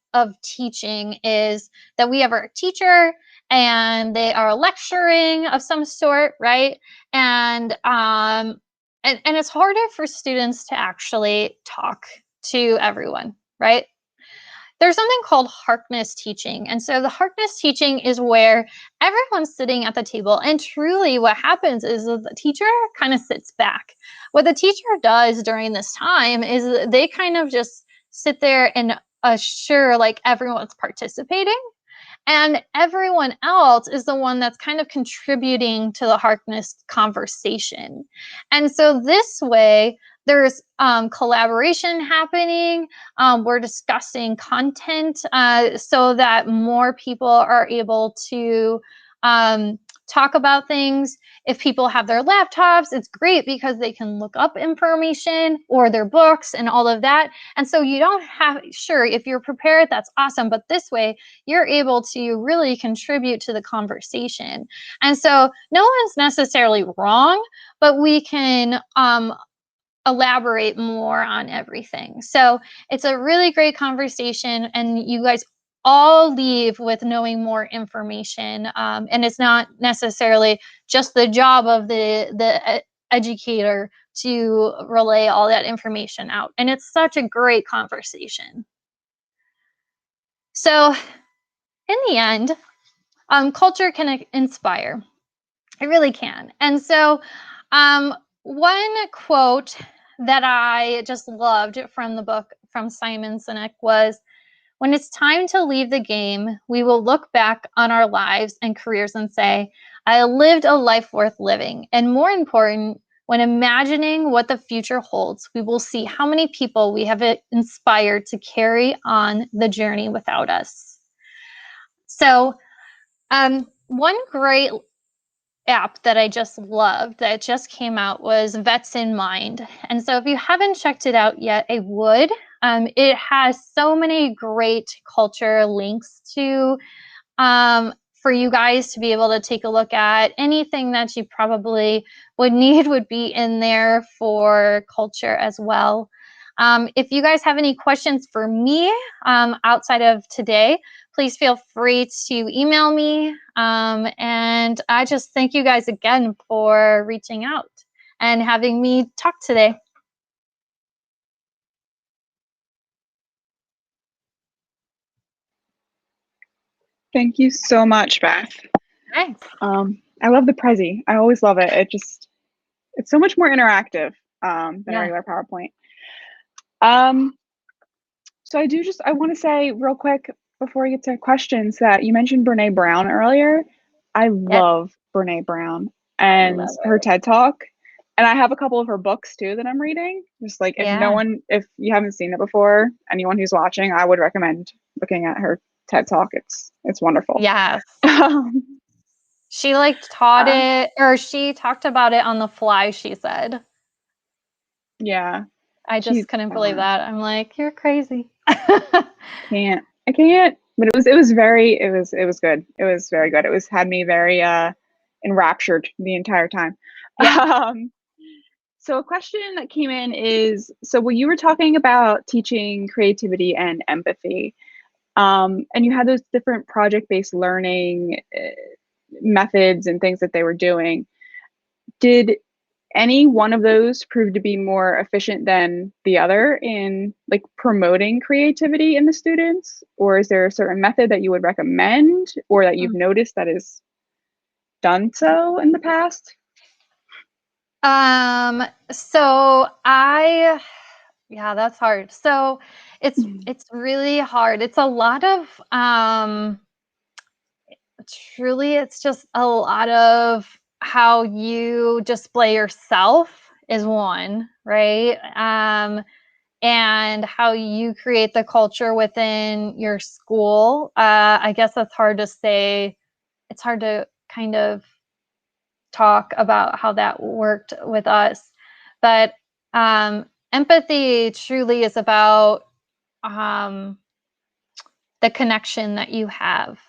teaching is that we have our teacher and they are lecturing of some sort, right? And it's harder for students to actually talk to everyone, right? There's something called Harkness teaching. And so the Harkness teaching is where everyone's sitting at the table. And truly what happens is the teacher kind of sits back. What the teacher does during this time is they kind of just sit there and assure like everyone's participating. And everyone else is the one that's kind of contributing to the Harkness conversation. And so this way, there's collaboration happening. We're discussing content so that more people are able to talk about things. If people have their laptops, it's great because they can look up information, or their books and all of that. And so you don't have, sure, if you're prepared, that's awesome. But this way, you're able to really contribute to the conversation. And so no one's necessarily wrong, but we can elaborate more on everything. So it's a really great conversation, and you guys all leave with knowing more information. And it's not necessarily just the job of the educator to relay all that information out. And it's such a great conversation. So in the end, culture can inspire. It really can. And so one quote that I just loved from the book from Simon Sinek was, "When it's time to leave the game, we will look back on our lives and careers and say, I lived a life worth living. And more important, when imagining what the future holds, we will see how many people we have inspired to carry on the journey without us." So one great app that I just loved that just came out was Vets in Mind. And so if you haven't checked it out yet, I would. It has so many great culture links to for you guys to be able to take a look at. Anything that you probably would need would be in there for culture as well. If you guys have any questions for me outside of today, please feel free to email me. And I just thank you guys again for reaching out and having me talk today. Thank you so much, Beth. Thanks. I love the Prezi. I always love it. It's so much more interactive than a regular PowerPoint. So I want to say real quick before we get to questions that you mentioned Brene Brown earlier. I love Brene Brown and her TED Talk. And I have a couple of her books too that I'm reading. Just like if you haven't seen it before, anyone who's watching, I would recommend looking at her TED Talk. It's wonderful. Yes. She taught it, or she talked about it on the fly, she said. Yeah. I just couldn't believe that. I'm like, you're crazy. I can't. But it was good. It was very good. It had me very enraptured the entire time. Yeah. So a question that came in is, so when you were talking about teaching creativity and empathy, and you had those different project-based learning methods and things that they were doing, did any one of those prove to be more efficient than the other in like promoting creativity in the students? Or is there a certain method that you would recommend or that you've noticed that is done so in the past? Yeah, that's hard. So it's really hard. It's a lot of truly, it's just a lot of how you display yourself is one, right? And how you create the culture within your school. I guess that's hard to say. It's hard to kind of talk about how that worked with us. But empathy truly is about the connection that you have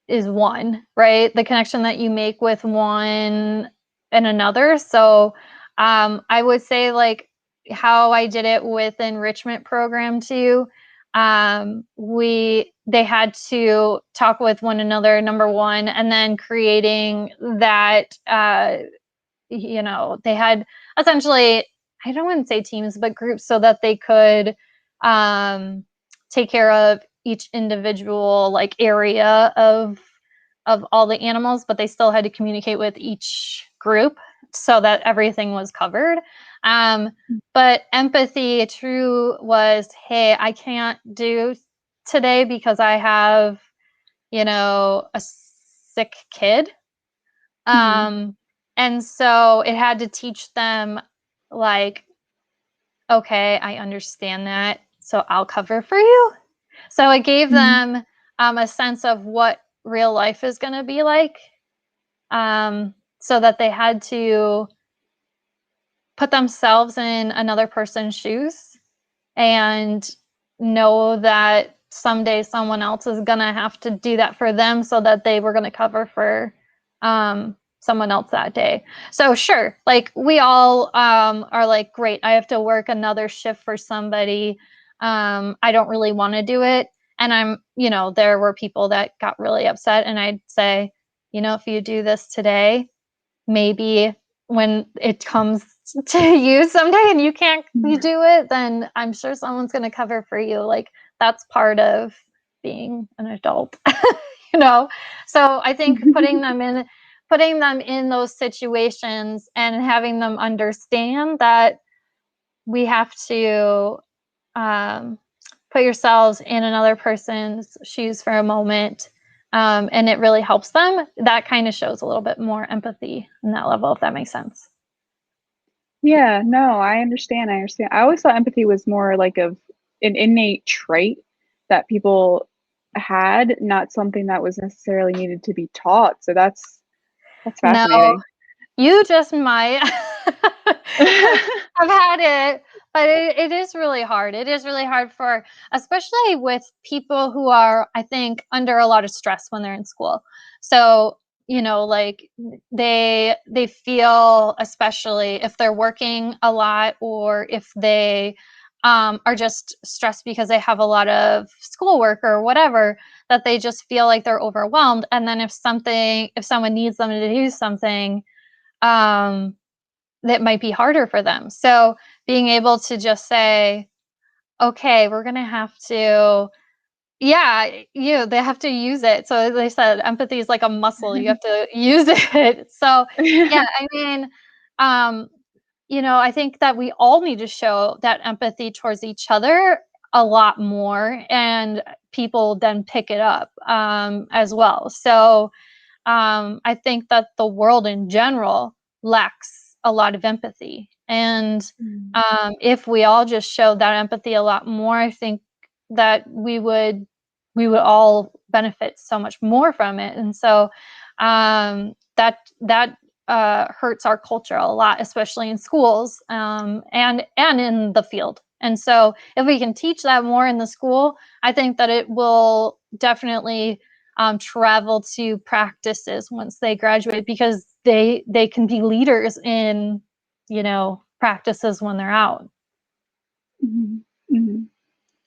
is one, right? The connection that you make with one and another. So I would say like how I did it with enrichment program too. They had to talk with one another, number one, and then creating that, they had essentially, I don't want to say teams, but groups so that they could take care of each individual like area of all the animals, but they still had to communicate with each group so that everything was covered. But empathy true was, hey, I can't do today because I have, a sick kid. And so it had to teach them like, okay, I understand that. So I'll cover for you. So it gave them a sense of what real life is going to be like. so that they had to put themselves in another person's shoes and know that someday someone else is gonna have to do that for them, so that they were gonna cover for someone else that day. So sure, like we all are like, great, I have to work another shift for somebody. I don't really want to do it. And there were people that got really upset, and I'd say, if you do this today, maybe when it comes to you someday and you can't do it, then I'm sure someone's going to cover for you. Like, that's part of being an adult, So I think putting them in those situations and having them understand that we have to put yourselves in another person's shoes for a moment, and it really helps them. That kind of shows a little bit more empathy in that level, if that makes sense. Yeah, no, I understand. I always thought empathy was more like an innate trait that people had, not something that was necessarily needed to be taught. So that's No, fascinating. you just might have had it, but it is really hard. It is really hard especially with people who are, I think, under a lot of stress when they're in school. So, like they feel, especially if they're working a lot, or if they are just stressed because they have a lot of schoolwork or whatever, that they just feel like they're overwhelmed. And then if someone needs them to do something, that might be harder for them. So being able to just say, okay, we're going to have to, they have to use it. So they said, empathy is like a muscle. You have to use it. So yeah, I mean, I think that we all need to show that empathy towards each other a lot more, and people then pick it up as well. So I think that the world in general lacks a lot of empathy. And if we all just showed that empathy a lot more, I think that we would all benefit so much more from it. And so that hurts our culture a lot, especially in schools, and in the field. And so if we can teach that more in the school, I think that it will definitely travel to practices once they graduate, because they can be leaders in practices when they're out.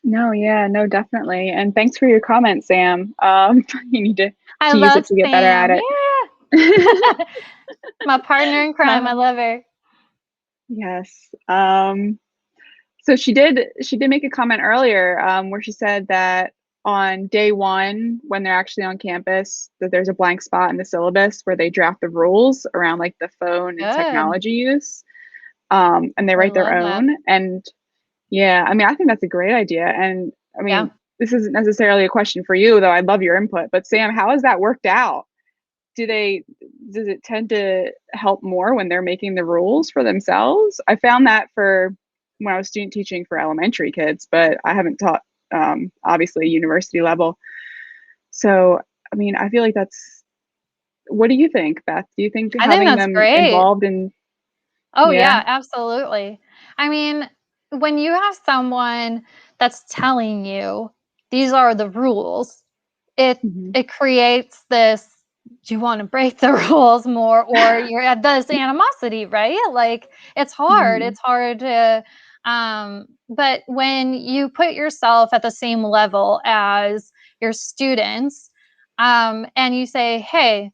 No, yeah, no, definitely. And thanks for your comment, Sam. You need to I use love it to get better at Sam. it. Yeah. My partner in crime. I love her. Yes. So she did make a comment earlier, where she said that on day one, when they're actually on campus, that there's a blank spot in the syllabus where they draft the rules around like the phone and Good. technology use. And they I write their love that. own. And yeah, I mean, I think that's a great idea. And I mean, Yeah. this isn't necessarily a question for you, though I'd love your input. But Sam, how has that worked out? Does it tend to help more when they're making the rules for themselves? I found that for when I was student teaching for elementary kids, but I haven't taught obviously university level. So, I mean, I feel like what do you think, Beth? Do you think I think having that's them great. involved in, Oh, yeah? yeah, absolutely. I mean, when you have someone that's telling you these are the rules, it Mhm. it creates this, do you want to break the rules more, or you're at this animosity, right? Like, it's hard. Mhm. It's hard to but when you put yourself at the same level as your students, and you say, hey,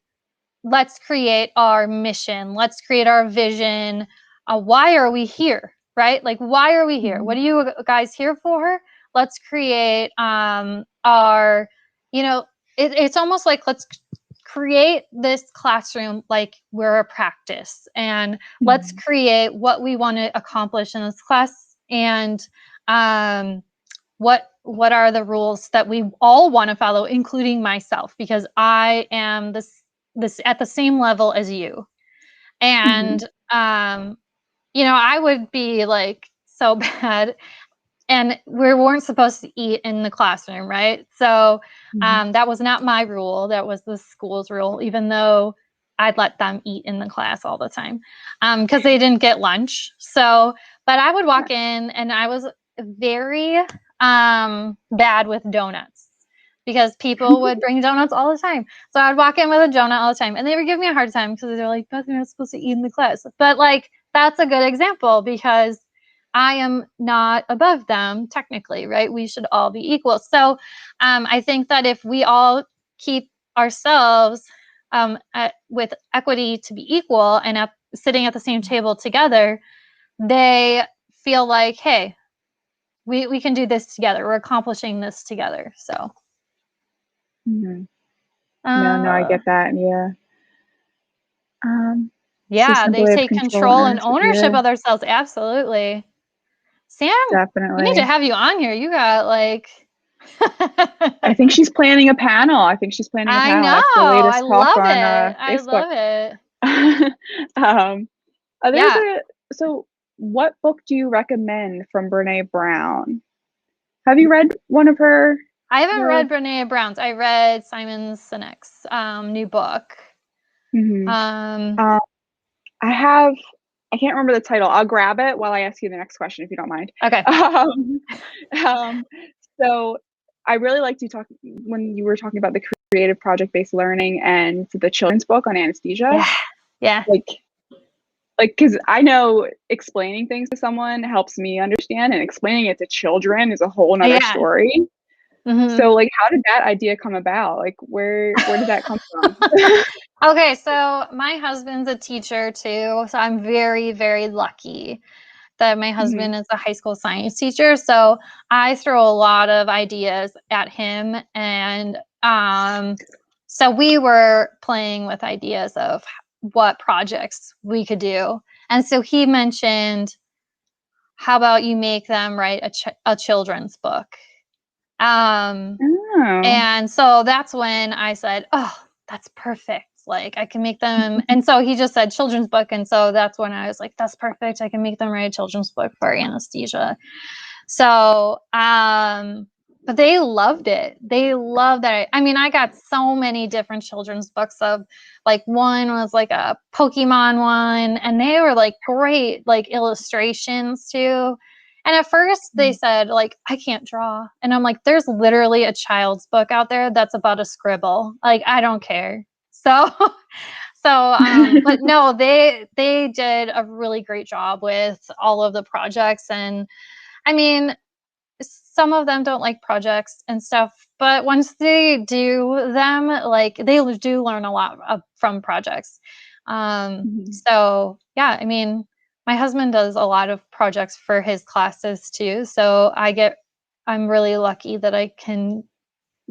let's create our mission, let's create our vision. Why are we here, right? Like, why are we here? What Mhm. are you guys here for? Let's create our, it's almost like, let's create this classroom like we're a practice, and let's Mhm. create what we want to accomplish in this class, and what are the rules that we all want to follow, including myself, because I am this at the same level as you. Mhm. And I would be like so bad, and we weren't supposed to eat in the classroom, right? So Mhm. that was not my rule, that was the school's rule, even though I'd let them eat in the class all the time because they didn't get lunch. So, but I would walk in and I was very bad with donuts because people would bring donuts all the time. So I'd walk in with a donut all the time and they would give me a hard time because they're like, Beth, you're not supposed to eat in the class. But like, that's a good example because I am not above them technically, right? We should all be equal. So I think that if we all keep ourselves with equity to be equal and sitting at the same table together, they feel like, hey, we can do this together. We're accomplishing this together. So. No, I get that. Yeah. Yeah, they simply of take control and ownership yeah, of themselves. Absolutely. Sam, we need to definitely. have you on here. You got like I think she's planning a panel. I think she's planning a I panel. know. That's the I latest talk love on it. I Facebook. love it. There's Yeah. so what book do you recommend from Brene Brown? Have you read one of her? I haven't read Brene Brown's. I read Simon Sinek's new book. I have, I can't remember the title. I'll grab it while I ask you the next question, if you don't mind. Okay. So I really liked you talk when you were talking about the creative project-based learning and the children's book on anesthesia. Yeah. Yeah. Like, because I know explaining things to someone helps me understand, and explaining it to children is a whole nother story. So like, how did that idea come about? Like, where did that come from? Okay, so my husband's a teacher too, so I'm very, very lucky that my husband is a high school science teacher. So I throw a lot of ideas at him, and so we were playing with ideas of what projects we could do. And so he mentioned, how about you make them write a children's book? And so that's when I said, oh, that's perfect. Like I can make them. And so he just said children's book. And so that's when I was like, that's perfect. I can make them write a children's book for anesthesia. So, but they loved it. They loved that. I mean, I got so many different children's books of like, one was like a Pokemon one, and they were like great, like illustrations too. And at first they said like, I can't draw. And I'm like, there's literally a child's book out there that's about a scribble. Like, I don't care. So, but no, they did a really great job with all of the projects. And I mean, some of them don't like projects and stuff, but once they do them, like they do learn a lot from projects. So yeah, I mean, my husband does a lot of projects for his classes too. So I'm really lucky that I can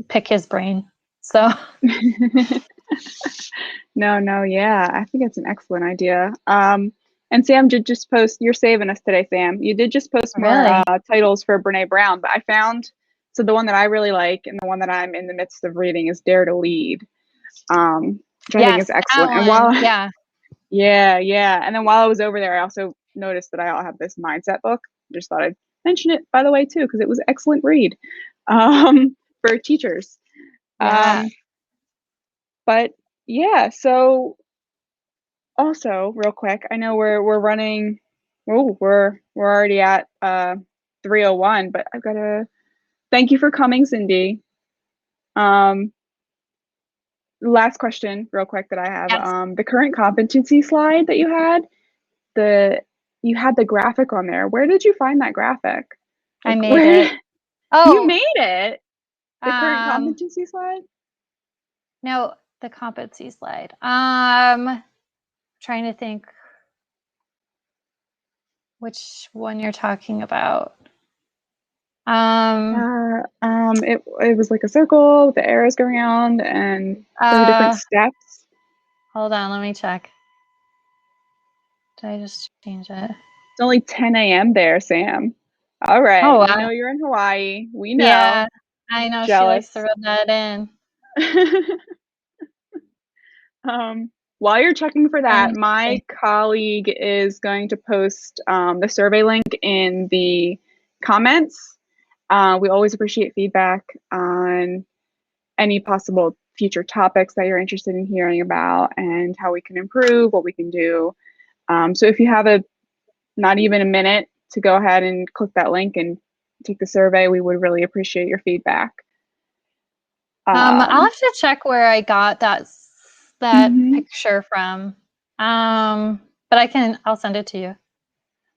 pick his brain. So No, yeah, I think it's an excellent idea. And Sam did just post, you're saving us today, Sam. You did just post more titles for Brene Brown, but I found, so the one that I really like and the one that I'm in the midst of reading is Dare to Lead, which I think is excellent. And while, yeah. And then while I was over there, I also noticed that I have this mindset book. Just thought I'd mention it, by the way, too, because it was an excellent read for teachers. But yeah, so also real quick, I know we're running, we're already at 3:01, but I've got to thank you for coming, Cindy. Last question real quick that I have, the current competency slide that you had, you had the graphic on there. Where did you find that graphic? I made it. You made it? The current competency slide? No, the competency slide. Trying to think which one you're talking about. It was like a circle with the arrows going around and the different steps. Hold on, let me check. Did I just change it? It's only 10 a.m. there, Sam. All right. Oh, wow. We know you're in Hawaii. We know. Yeah, I know. Jealous. She likes to rub that in. While you're checking for that, my colleague is going to post the survey link in the comments. We always appreciate feedback on any possible future topics that you're interested in hearing about and how we can improve, what we can do. So if you have not even a minute to go ahead and click that link and take the survey, we would really appreciate your feedback. I'll have to check where I got that Mhm. picture from. But I'll send it to you.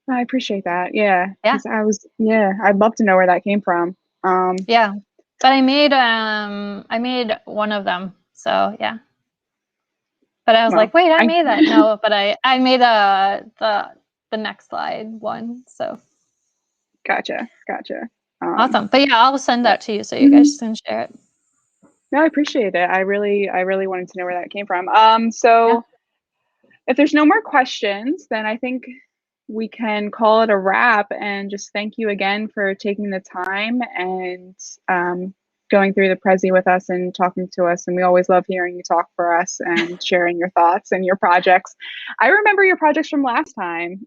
I appreciate that. Yeah. Yeah. 'Cause I'd love to know where that came from. Yeah. But I made one of them. So yeah. But I was Well, like, wait, I made that. No, but I made the next slide one. So Gotcha. awesome. But yeah, I'll send that to you so you Mhm. guys can share it. No, I appreciate it. I really wanted to know where that came from. Yeah. So if there's no more questions, then I think we can call it a wrap and just thank you again for taking the time and going through the Prezi with us and talking to us. And we always love hearing you talk for us and sharing your thoughts and your projects. I remember your projects from last time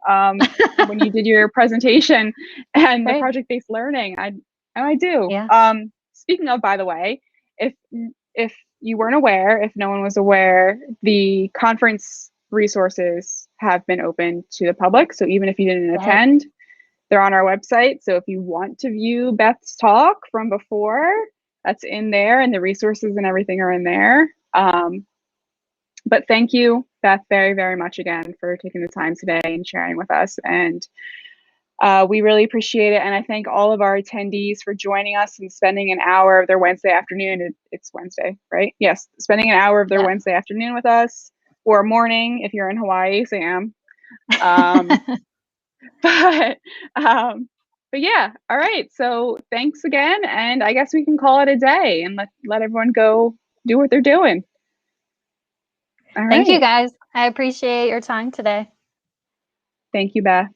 when you did your presentation and the Great. project-based learning. I do. Yeah. Speaking of, by the way, if you weren't aware, if no one was aware, the conference resources have been open to the public. So even if you didn't attend, they're on our website. So if you want to view Beth's talk from before, that's in there, and the resources and everything are in there. But thank you, Beth, very, very much again for taking the time today and sharing with us. And we really appreciate it. And I thank all of our attendees for joining us and spending an hour of their Wednesday afternoon. It's Wednesday, right? Yes, spending an hour of their Wednesday afternoon with us, or morning if you're in Hawaii, Sam. But yeah, all right. So thanks again, and I guess we can call it a day and let everyone go do what they're doing. All right. Thank you guys. I appreciate your time today. Thank you, Beth.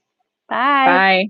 Bye. Bye.